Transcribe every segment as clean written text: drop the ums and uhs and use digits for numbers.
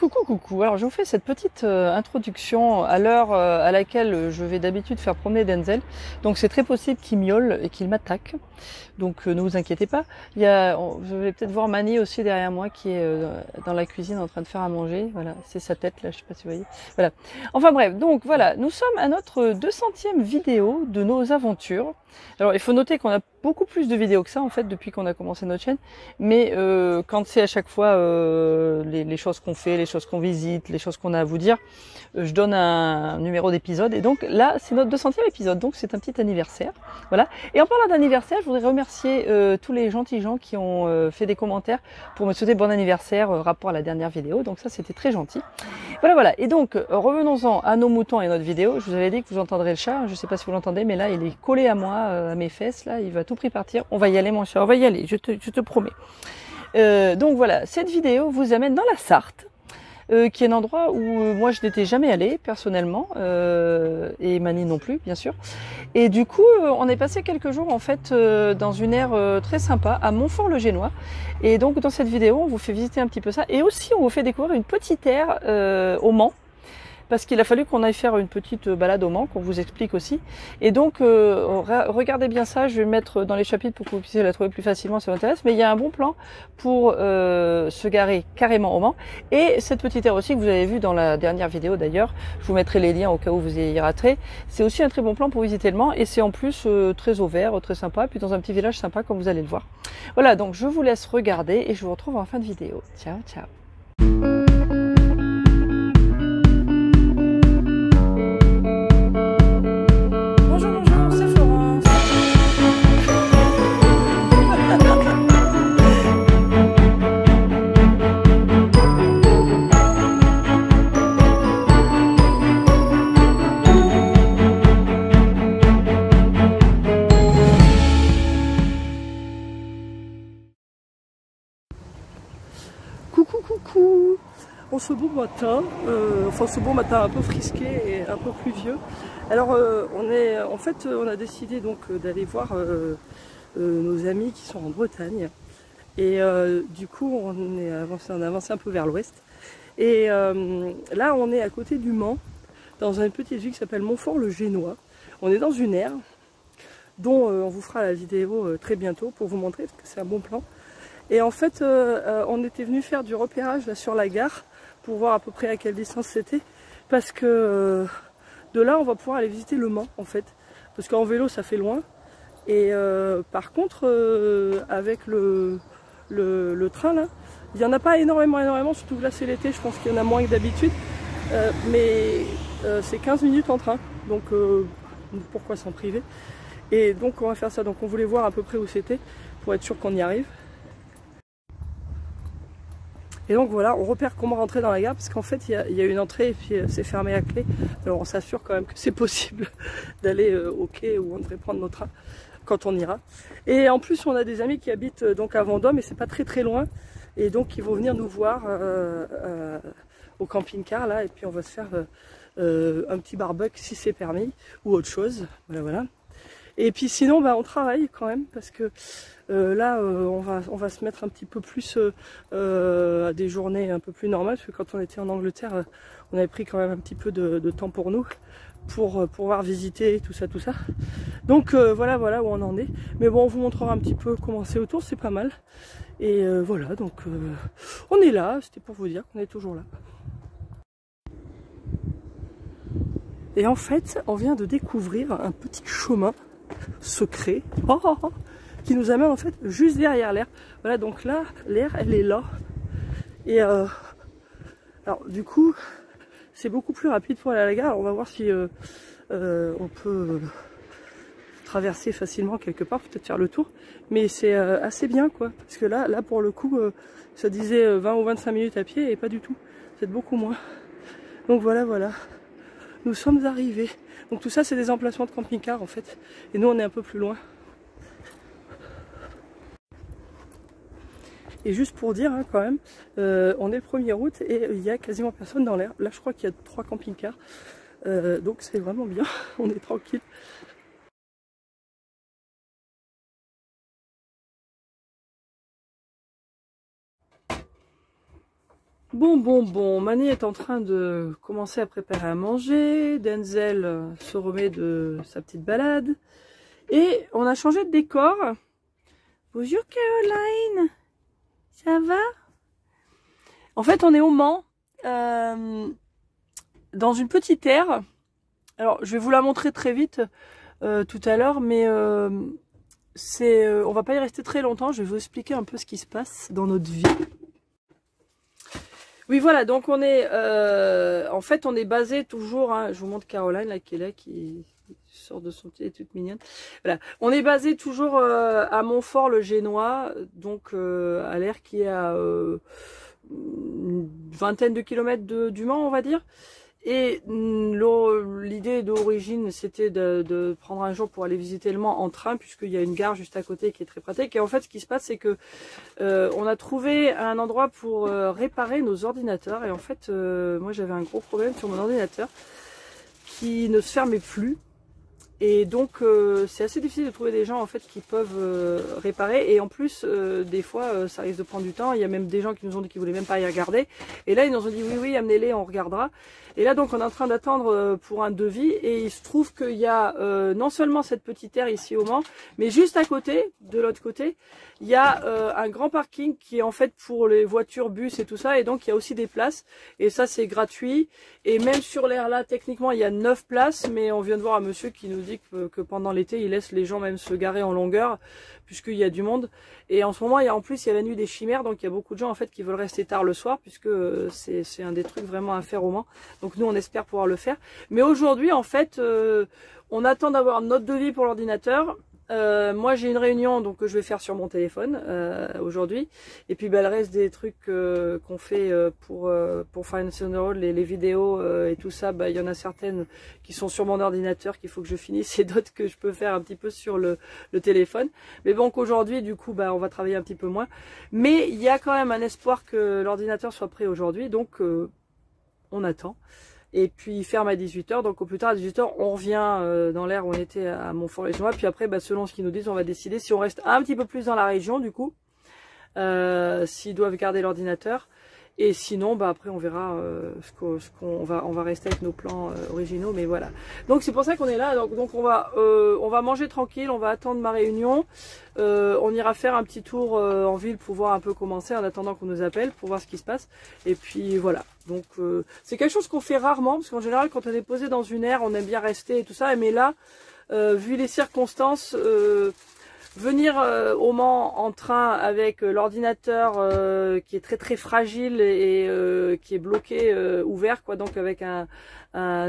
Coucou, coucou. Alors je vous fais cette petite introduction à l'heure à laquelle je vais d'habitude faire promener Denzel. Donc c'est très possible qu'il miaule et qu'il m'attaque. Donc ne vous inquiétez pas. Je vais peut-être voir Manny aussi derrière moi qui est dans la cuisine en train de faire à manger. Voilà, c'est sa tête là, je sais pas si vous voyez. Voilà. Enfin bref, donc voilà, nous sommes à notre 200e vidéo de nos aventures. Alors il faut noter qu'on a beaucoup plus de vidéos que ça en fait depuis qu'on a commencé notre chaîne. Mais quand c'est à chaque fois les choses qu'on fait, les choses qu'on visite, les choses qu'on a à vous dire, je donne un numéro d'épisode. Et donc là, c'est notre 200e épisode, donc c'est un petit anniversaire. Voilà. Et en parlant d'anniversaire, je voudrais remercier tous les gentils gens qui ont fait des commentaires pour me souhaiter bon anniversaire rapport à la dernière vidéo. Donc ça, c'était très gentil. Voilà, voilà. Et donc, revenons-en à nos moutons et notre vidéo. Je vous avais dit que vous entendrez le chat. Je ne sais pas si vous l'entendez, mais là, il est collé à moi, à mes fesses. Là, il va tout prix partir. On va y aller, mon chat. On va y aller. Je te promets. Donc voilà, cette vidéo vous amène dans la Sarthe. Qui est un endroit où moi je n'étais jamais allée personnellement et Mani non plus bien sûr, et du coup on est passé quelques jours en fait dans une aire très sympa à Montfort-le-Génois, et donc dans cette vidéo on vous fait visiter un petit peu ça, et aussi on vous fait découvrir une petite aire au Mans, parce qu'il a fallu qu'on aille faire une petite balade au Mans, qu'on vous explique aussi. Et donc, regardez bien ça, je vais le mettre dans les chapitres pour que vous puissiez la trouver plus facilement si ça vous intéresse. Mais il y a un bon plan pour se garer carrément au Mans. Et cette petite aire aussi que vous avez vue dans la dernière vidéo d'ailleurs, je vous mettrai les liens au cas où vous y raterez. C'est aussi un très bon plan pour visiter le Mans, et c'est en plus très au vert, très sympa, puis dans un petit village sympa comme vous allez le voir. Voilà, donc je vous laisse regarder et je vous retrouve en fin de vidéo. Ciao, ciao. Coucou. En ce beau matin, enfin ce beau matin un peu frisqué et un peu pluvieux. Alors on a décidé donc d'aller voir nos amis qui sont en Bretagne. Et du coup on a avancé un peu vers l'ouest. Et là on est à côté du Mans, dans une petite ville qui s'appelle Montfort-le-Génois. On est dans une aire dont on vous fera la vidéo très bientôt pour vous montrer, parce que c'est un bon plan. Et en fait, on était venu faire du repérage là, sur la gare pour voir à peu près à quelle distance c'était, parce que de là on va pouvoir aller visiter le Mans en fait, parce qu'en vélo ça fait loin, et par contre avec le train là, il n'y en a pas énormément, surtout que là c'est l'été, je pense qu'il y en a moins que d'habitude, mais c'est 15 minutes en train, donc pourquoi s'en priver? Et donc on va faire ça, donc on voulait voir à peu près où c'était pour être sûr qu'on y arrive. Et donc voilà, on repère comment rentrer dans la gare, parce qu'en fait il y a une entrée et puis c'est fermé à clé. Alors on s'assure quand même que c'est possible d'aller au quai où on devrait prendre nos trains quand on ira. Et en plus on a des amis qui habitent donc à Vendôme, et c'est pas très loin, et donc ils vont venir nous voir au camping-car là, et puis on va se faire un petit barbecue si c'est permis, ou autre chose, voilà. Et puis sinon on travaille quand même, parce que là on va se mettre un petit peu plus à des journées un peu plus normales, parce que quand on était en Angleterre on avait pris quand même un petit peu de temps pour nous, pour pouvoir visiter tout ça. Donc voilà où on en est. Mais bon, on vous montrera un petit peu comment c'est autour, c'est pas mal. Et voilà, donc on est là, c'était pour vous dire qu'on est toujours là. Et en fait, on vient de découvrir un petit chemin secret qui nous amène en fait juste derrière l'air. Voilà, donc là, l'air elle est là. Et alors du coup, c'est beaucoup plus rapide pour aller à la gare. Alors, on va voir si on peut traverser facilement quelque part, peut-être faire le tour. Mais c'est assez bien quoi, parce que là pour le coup, ça disait 20 ou 25 minutes à pied, et pas du tout. C'est beaucoup moins. Donc voilà. Nous sommes arrivés. Donc tout ça c'est des emplacements de camping-car en fait. Et nous on est un peu plus loin. Et juste pour dire quand même, on est le 1er août et il y a quasiment personne dans l'air. Là je crois qu'il y a 3 camping-cars. Donc c'est vraiment bien, on est tranquille. Bon, Mani est en train de commencer à préparer à manger, Denzel se remet de sa petite balade, et on a changé de décor. Bonjour Caroline, ça va? En fait, on est au Mans, dans une petite aire. Alors, je vais vous la montrer très vite tout à l'heure, mais on va pas y rester très longtemps. Je vais vous expliquer un peu ce qui se passe dans notre vie. Oui, voilà, donc on est, en fait, on est basé toujours, hein, je vous montre Caroline, là, qui est là, qui sort de son pied, toute mignonne. Voilà, on est basé toujours à Montfort-le-Génois, donc à l'aire qui est à une vingtaine de kilomètres du Mans, on va dire. Et l'idée d'origine, c'était de prendre un jour pour aller visiter le Mans en train, puisqu'il y a une gare juste à côté qui est très pratique. Et en fait, ce qui se passe, c'est que on a trouvé un endroit pour réparer nos ordinateurs. Et en fait, moi, j'avais un gros problème sur mon ordinateur qui ne se fermait plus. Et donc, c'est assez difficile de trouver des gens en fait qui peuvent réparer. Et en plus, des fois, ça risque de prendre du temps. Il y a même des gens qui nous ont dit qu'ils voulaient même pas y regarder. Et là, ils nous ont dit oui, amenez-les, on regardera. Et là, donc, on est en train d'attendre pour un devis. Et il se trouve qu'il y a non seulement cette petite aire ici au Mans, mais juste à côté, de l'autre côté, il y a un grand parking qui est en fait pour les voitures, bus et tout ça. Et donc, il y a aussi des places. Et ça, c'est gratuit. Et même sur l'aire là, techniquement, il y a 9 places. Mais on vient de voir un monsieur qui nous dit que pendant l'été, il laisse les gens même se garer en longueur, puisqu'il y a du monde. Et en ce moment, en plus, il y a la nuit des chimères. Donc, il y a beaucoup de gens en fait qui veulent rester tard le soir, puisque c'est un des trucs vraiment à faire au Mans. Donc, nous, on espère pouvoir le faire. Mais aujourd'hui, en fait, on attend d'avoir notre devis pour l'ordinateur. Moi j'ai une réunion donc que je vais faire sur mon téléphone aujourd'hui, et puis le reste des trucs qu'on fait pour Financial Road, les vidéos et tout ça, il y en a certaines qui sont sur mon ordinateur qu'il faut que je finisse, et d'autres que je peux faire un petit peu sur le téléphone. Mais bon, qu'aujourd'hui du coup on va travailler un petit peu moins, mais il y a quand même un espoir que l'ordinateur soit prêt aujourd'hui, donc on attend. Et puis il ferme à 18 h, donc au plus tard à 18 h on revient dans l'aire où on était à Montfort-les-Génois. Puis après, selon ce qu'ils nous disent, on va décider si on reste un petit peu plus dans la région du coup, s'ils doivent garder l'ordinateur. Et sinon, après on verra on va rester avec nos plans originaux, mais voilà. Donc c'est pour ça qu'on est là. Donc on va manger tranquille, on va attendre ma réunion. On ira faire un petit tour en ville pour voir un peu commencer en attendant qu'on nous appelle pour voir ce qui se passe. Et puis voilà. Donc c'est quelque chose qu'on fait rarement, parce qu'en général quand on est posé dans une aire, on aime bien rester et tout ça. Mais là, vu les circonstances, venir au Mans en train avec l'ordinateur qui est très fragile et qui est bloqué, ouvert quoi, donc avec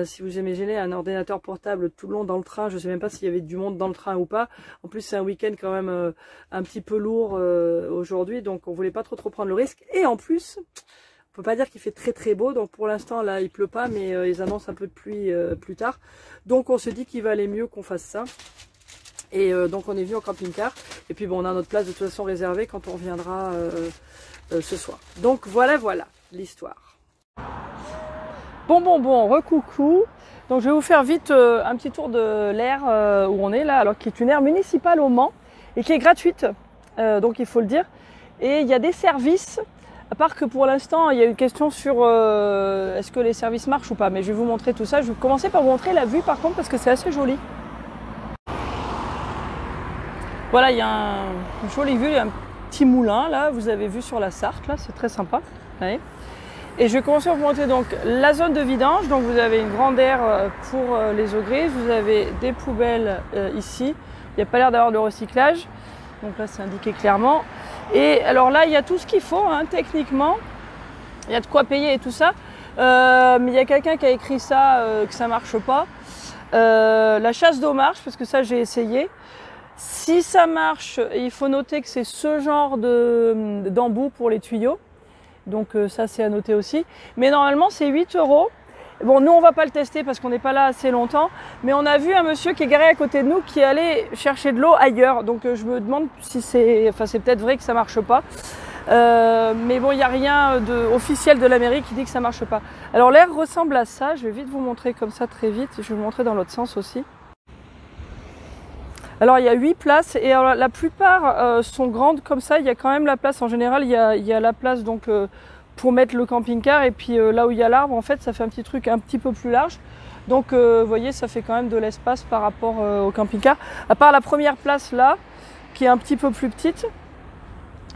si vous imaginez un ordinateur portable tout le long dans le train. Je sais même pas s'il y avait du monde dans le train ou pas. En plus c'est un week-end quand même un petit peu lourd aujourd'hui, donc on voulait pas trop prendre le risque. Et en plus, on peut pas dire qu'il fait très beau, donc pour l'instant là il pleut pas, mais ils annoncent un peu de pluie plus tard. Donc on se dit qu'il valait mieux qu'on fasse ça. Et donc on est venu en camping-car. Et puis on a notre place de toute façon réservée quand on reviendra ce soir. Donc voilà l'histoire. Bon, recoucou. Donc je vais vous faire vite un petit tour de l'aire où on est là, alors qui est une aire municipale au Mans et qui est gratuite, donc il faut le dire. Et il y a des services, à part que pour l'instant il y a une question sur est-ce que les services marchent ou pas. Mais je vais vous montrer tout ça. Je vais commencer par vous montrer la vue par contre, parce que c'est assez joli. Voilà, il y a une jolie vue, il y a un petit moulin là, vous avez vu sur la Sarthe, là, c'est très sympa. Ouais. Et je vais commencer à vous montrer donc la zone de vidange. Donc vous avez une grande aire pour les eaux grises, vous avez des poubelles ici, il n'y a pas l'air d'avoir de recyclage, donc là c'est indiqué clairement. Et alors là il y a tout ce qu'il faut, hein, techniquement, il y a de quoi payer et tout ça, mais il y a quelqu'un qui a écrit ça, que ça marche pas. La chasse d'eau marche, parce que ça j'ai essayé. Si ça marche, il faut noter que c'est ce genre d'embout pour les tuyaux. Donc ça c'est à noter aussi. Mais normalement c'est 8 €. Bon, nous on va pas le tester parce qu'on n'est pas là assez longtemps. Mais on a vu un monsieur qui est garé à côté de nous qui allait chercher de l'eau ailleurs. Donc je me demande si c'est... Enfin c'est peut-être vrai que ça marche pas. Mais bon, il n'y a rien officiel de la mairie qui dit que ça marche pas. Alors l'air ressemble à ça. Je vais vite vous montrer comme ça très vite. Je vais vous montrer dans l'autre sens aussi. Alors il y a 8 places et alors, la plupart sont grandes comme ça. Il y a quand même la place, en général il y a la place donc pour mettre le camping-car, et puis là où il y a l'arbre, en fait, ça fait un petit truc un petit peu plus large. Donc, vous voyez, ça fait quand même de l'espace par rapport au camping-car. À part la première place là, qui est un petit peu plus petite.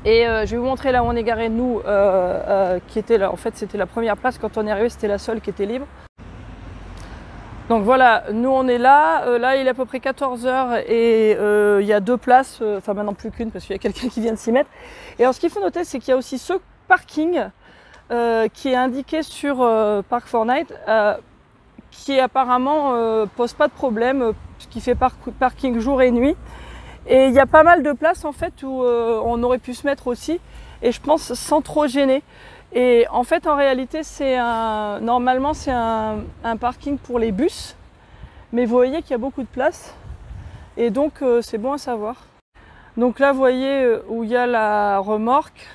Et je vais vous montrer là où on est garé, nous, qui était là. En fait, c'était la première place. Quand on est arrivé, c'était la seule qui était libre. Donc voilà, nous on est là. Là, il est à peu près 14 h et il y a 2 places. Enfin, maintenant plus qu'une parce qu'il y a quelqu'un qui vient de s'y mettre. Et alors, ce qu'il faut noter, c'est qu'il y a aussi ce parking qui est indiqué sur Park4Night, qui apparemment pose pas de problème, qui fait parking jour et nuit. Et il y a pas mal de places en fait où on aurait pu se mettre aussi, et je pense sans trop gêner. Et en fait, en réalité, normalement c'est un parking pour les bus, mais vous voyez qu'il y a beaucoup de place, et donc c'est bon à savoir. Donc là, vous voyez où il y a la remorque.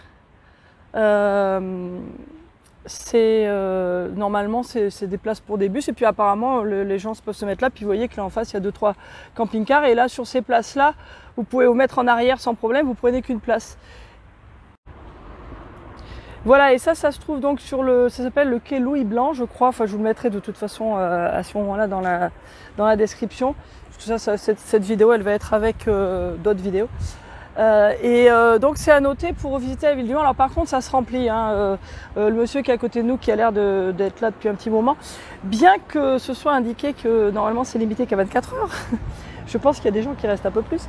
Normalement c'est des places pour des bus, et puis apparemment les gens peuvent se mettre là, puis vous voyez que là en face il y a 2-3 camping-cars, et là sur ces places là vous pouvez vous mettre en arrière sans problème, vous prenez qu'une place. Voilà, et ça se trouve donc sur ça s'appelle le quai Louis Blanc, je crois. Enfin, je vous le mettrai de toute façon à ce moment là dans la description, parce que cette vidéo elle va être avec d'autres vidéos. Donc c'est à noter pour visiter la ville du Mans. Alors par contre ça se remplit, hein. Le monsieur qui est à côté de nous, qui a l'air d'être là depuis un petit moment, bien que ce soit indiqué que normalement c'est limité qu'à 24 heures. Je pense qu'il y a des gens qui restent un peu plus.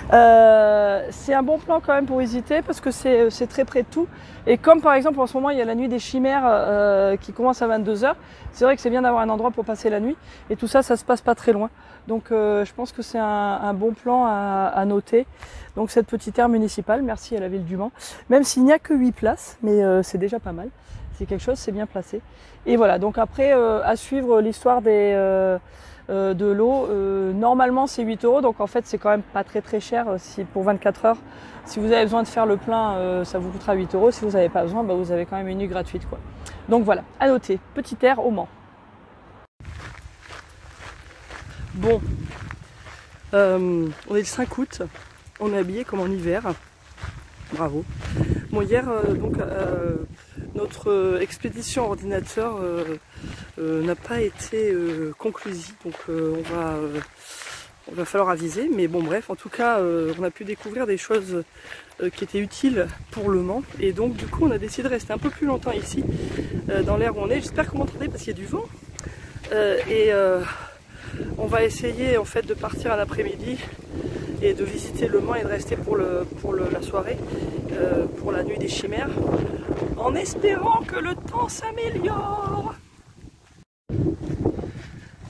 C'est un bon plan quand même pour visiter, parce que c'est très près de tout. Et comme par exemple en ce moment il y a la nuit des chimères qui commence à 22 h, c'est vrai que c'est bien d'avoir un endroit pour passer la nuit. Et tout ça, ça se passe pas très loin. Donc je pense que c'est un bon plan à noter. Donc cette petite aire municipale, merci à la ville du Mans. Même s'il n'y a que 8 places, mais c'est déjà pas mal. C'est quelque chose, c'est bien placé. Et voilà, donc après à suivre l'histoire de l'eau. Normalement c'est 8 €, donc en fait c'est quand même pas très cher pour 24 heures. Si vous avez besoin de faire le plein, ça vous coûtera 8 €. Si vous n'avez pas besoin, vous avez quand même une nuit gratuite, quoi. Donc voilà, à noter, petite aire au Mans. Bon, on est le 5 août, on est habillé comme en hiver, bravo. Bon, hier, notre expédition ordinateur n'a pas été conclusive, donc on va falloir aviser, mais bon bref, en tout cas, on a pu découvrir des choses qui étaient utiles pour le Mans, et donc du coup on a décidé de rester un peu plus longtemps ici, dans l'air où on est. J'espère que vous m'entendez parce qu'il y a du vent, on va essayer en fait de partir un après-midi et de visiter le Mans et de rester pour la soirée, pour la nuit des chimères, en espérant que le temps s'améliore.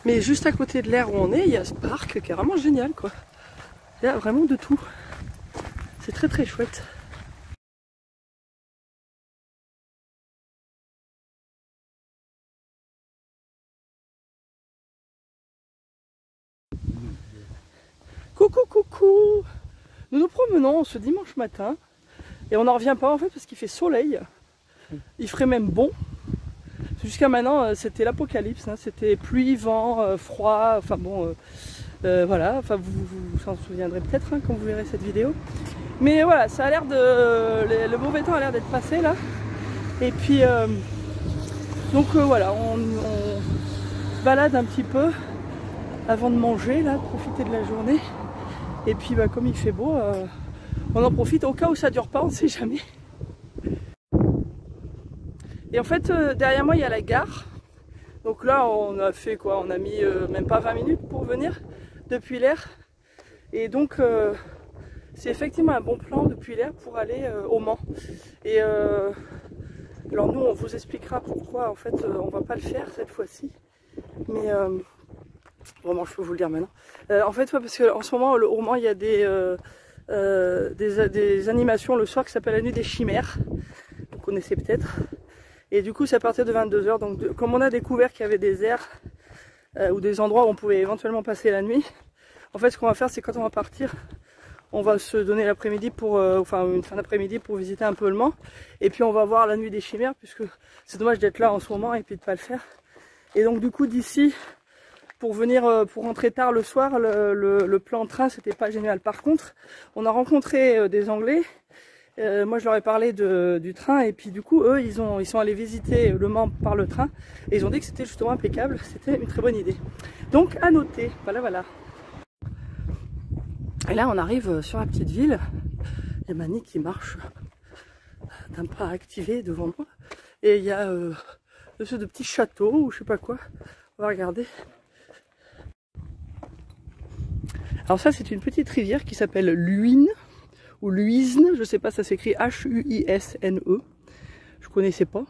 Mais juste à côté de l'air où on est, il y a ce parc qui est vraiment génial, quoi. Il y a vraiment de tout. C'est très chouette. Coucou. Nous nous promenons ce dimanche matin et on n'en revient pas en fait parce qu'il fait soleil. Il ferait même bon. Jusqu'à maintenant c'était l'apocalypse, hein. C'était pluie, vent, froid, enfin bon voilà, enfin vous s'en souviendrez peut-être, hein, quand vous verrez cette vidéo. Mais voilà, ça a l'air le mauvais temps a l'air d'être passé là. Et puis donc voilà, on se balade un petit peu avant de manger là, profiter de la journée. Et puis comme il fait beau, on en profite au cas où ça dure pas, on ne sait jamais. Et en fait derrière moi il y a la gare. Donc là on a fait quoi, on a mis même pas 20 minutes pour venir depuis l'air. Et donc c'est effectivement un bon plan depuis l'air pour aller au Mans. Et alors nous on vous expliquera pourquoi en fait on va pas le faire cette fois-ci. Mais vraiment je peux vous le dire maintenant. En fait ouais, parce qu'en ce moment au Mans il y a des animations le soir qui s'appellent la nuit des chimères. Vous connaissez peut-être. Et du coup c'est à partir de 22 h. Donc comme on a découvert qu'il y avait des aires ou des endroits où on pouvait éventuellement passer la nuit, en fait ce qu'on va faire c'est quand on va partir, on va se donner l'après-midi pour, enfin une fin d'après-midi pour visiter un peu le Mans. Et puis on va voir la nuit des chimères, puisque c'est dommage d'être là en ce moment et puis de pas le faire. Et donc du coup d'ici, pour venir, pour rentrer tard le soir, le plan de train c'était pas génial. Par contre, on a rencontré des Anglais Moi je leur ai parlé du train et puis du coup eux ils sont allés visiter Le Mans par le train et ils ont dit que c'était justement impeccable, c'était une très bonne idée. Donc à noter, voilà. Et là on arrive sur la petite ville, il y a Mani qui marche d'un pas activé devant moi et il y a ce de petit château ou je sais pas quoi, on va regarder. Alors ça c'est une petite rivière qui s'appelle l'Huisne ou l'Huisne, je sais pas, ça s'écrit H-U-I-S-N-E, je connaissais pas.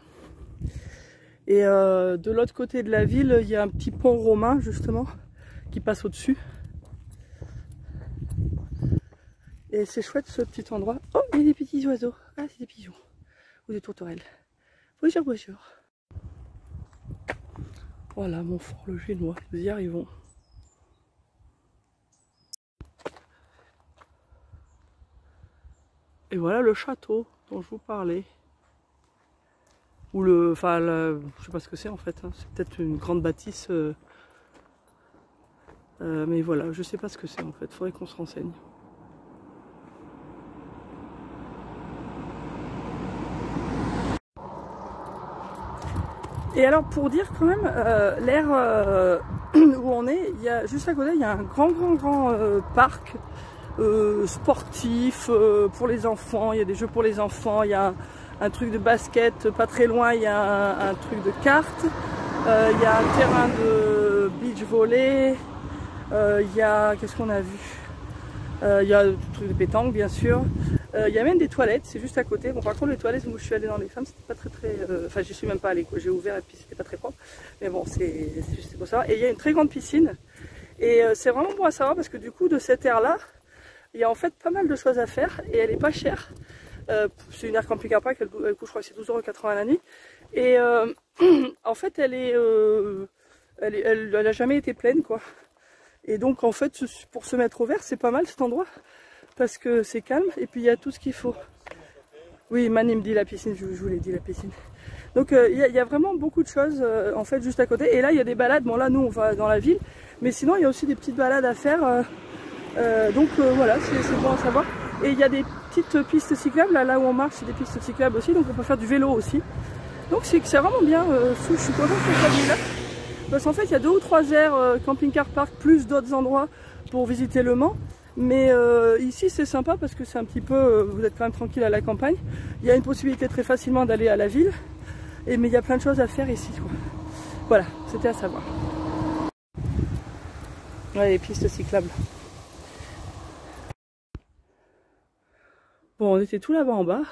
Et de l'autre côté de la ville il y a un petit pont romain justement qui passe au-dessus. Et c'est chouette ce petit endroit. Oh, il y a des petits oiseaux. Ah, c'est des pigeons. Ou des tourterelles. Bonjour. Voilà, Montfort le Génois. Nous y arrivons. Et voilà le château dont je vous parlais. Ou le... Enfin, je sais pas ce que c'est en fait. Hein. C'est peut-être une grande bâtisse. Mais voilà, je sais pas ce que c'est en fait. Faudrait qu'on se renseigne. Et alors pour dire quand même, l'air où on est, il y a, juste à côté, il y a un grand parc sportif pour les enfants. Il y a des jeux pour les enfants, il y a un truc de basket pas très loin, il y a un truc de cartes, il y a un terrain de beach volley, il y a, qu'est-ce qu'on a vu, il y a le truc de pétanque bien sûr. Il y a même des toilettes, c'est juste à côté. Bon, par contre, les toilettes où je suis allée dans les femmes, c'était pas très. Enfin, j'y suis même pas allée, j'ai ouvert et puis c'était pas très propre. Mais bon, c'est juste pour ça. Et il y a une très grande piscine. Et c'est vraiment bon à savoir parce que du coup, de cette aire-là, il y a en fait pas mal de choses à faire et elle est pas chère. C'est une aire camping-car park, elle coûte, je crois que c'est 12,80 € la nuit. Et en fait, elle a jamais été pleine, quoi. Et donc, en fait, pour se mettre au vert, c'est pas mal cet endroit. Parce que c'est calme et puis il y a tout ce qu'il faut. Oui, Mani me dit la piscine, je vous l'ai dit la piscine. Donc il y a vraiment beaucoup de choses en fait juste à côté. Et là il y a des balades, bon là nous on va dans la ville, mais sinon il y a aussi des petites balades à faire. Donc voilà, c'est bon à savoir. Et il y a des petites pistes cyclables, là où on marche c'est des pistes cyclables aussi, donc on peut faire du vélo aussi. Donc c'est vraiment bien, je suis contente de cette ville là. Parce qu'en fait il y a 2 ou 3 aires camping-car park plus d'autres endroits pour visiter Le Mans. Mais ici c'est sympa parce que c'est un petit peu, vous êtes quand même tranquille à la campagne. Il y a une possibilité très facilement d'aller à la ville. Mais il y a plein de choses à faire ici, quoi. Voilà, c'était à savoir. Ouais, les pistes cyclables. Bon, on était tout là-bas en bas.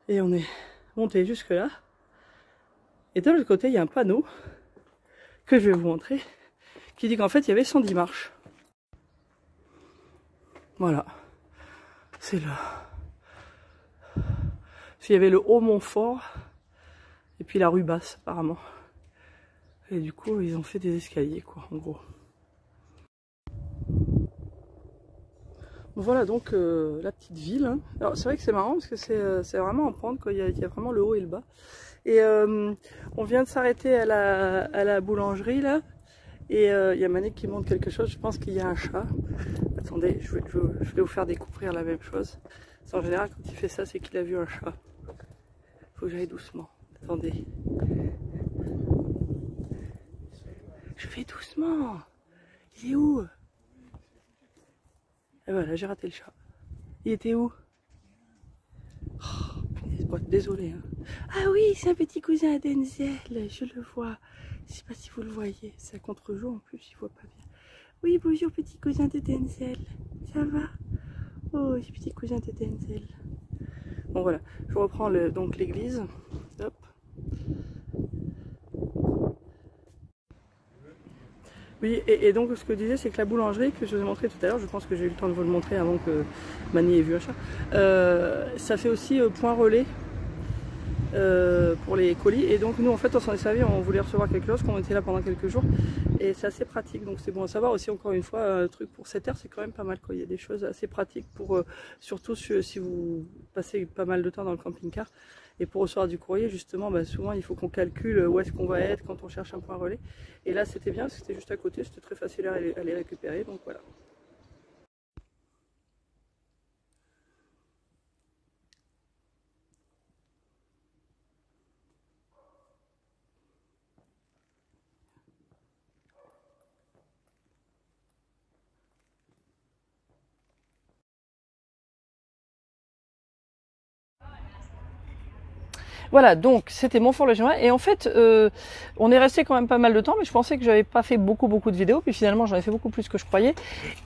Et on est monté jusque là. Et de l'autre côté, il y a un panneau que je vais vous montrer, qui dit qu'en fait il y avait 110 marches. Voilà, c'est là. Il y avait le haut Montfort et puis la rue basse apparemment. Et du coup ils ont fait des escaliers quoi en gros. Bon, voilà donc la petite ville. Hein. Alors c'est vrai que c'est marrant parce que c'est vraiment en pente quoi. Il y a vraiment le haut et le bas. Et on vient de s'arrêter à la boulangerie là. Et il y a Mani qui montre quelque chose, je pense qu'il y a un chat. Attendez, je vais vous faire découvrir la même chose. En général, quand il fait ça, c'est qu'il a vu un chat. Faut que j'aille doucement. Attendez. Je vais doucement. Il est où? Et voilà, j'ai raté le chat. Il était où? Oh, punaise, bon, désolé. Hein. Ah oui, c'est un petit cousin d'Enzel, je le vois. Je sais pas si vous le voyez, c'est à contre-jour en plus, il voit pas bien. Oui, bonjour petit cousin de Denzel, ça va? Oh, petit cousin de Denzel. Bon voilà, je reprends donc l'église. Hop. Oui, et donc ce que je disais, c'est que la boulangerie que je vous ai montré tout à l'heure, je pense que j'ai eu le temps de vous le montrer avant que Mani ait vu un chat, ça fait aussi point relais. Pour les colis et donc nous en fait on s'en est servi, on voulait recevoir quelque chose, qu'on était là pendant quelques jours et c'est assez pratique donc c'est bon à savoir aussi. Encore une fois, un truc pour cette heure c'est quand même pas mal quoi. Il y a des choses assez pratiques pour surtout si vous passez pas mal de temps dans le camping-car et pour recevoir du courrier justement, souvent il faut qu'on calcule où est-ce qu'on va être quand on cherche un point relais et là c'était bien, c'était juste à côté, c'était très facile à les récupérer donc voilà. Voilà, donc c'était Montfort-le-Génois. Et en fait, on est resté quand même pas mal de temps, mais je pensais que j'avais pas fait beaucoup de vidéos. Puis finalement, j'en ai fait beaucoup plus que je croyais.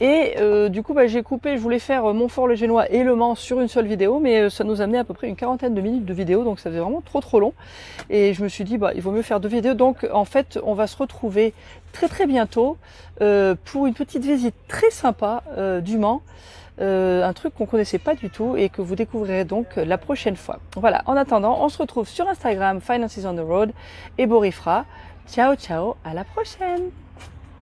Et du coup, j'ai coupé, je voulais faire Montfort-le-Génois et Le Mans sur une seule vidéo, mais ça nous amenait à peu près une quarantaine de minutes de vidéo, donc ça faisait vraiment trop long. Et je me suis dit, il vaut mieux faire 2 vidéos. Donc en fait, on va se retrouver très bientôt pour une petite visite très sympa du Mans. Un truc qu'on connaissait pas du tout et que vous découvrirez donc la prochaine fois. Voilà, en attendant, on se retrouve sur Instagram, Finances on the Road et Borifra. Ciao, à la prochaine!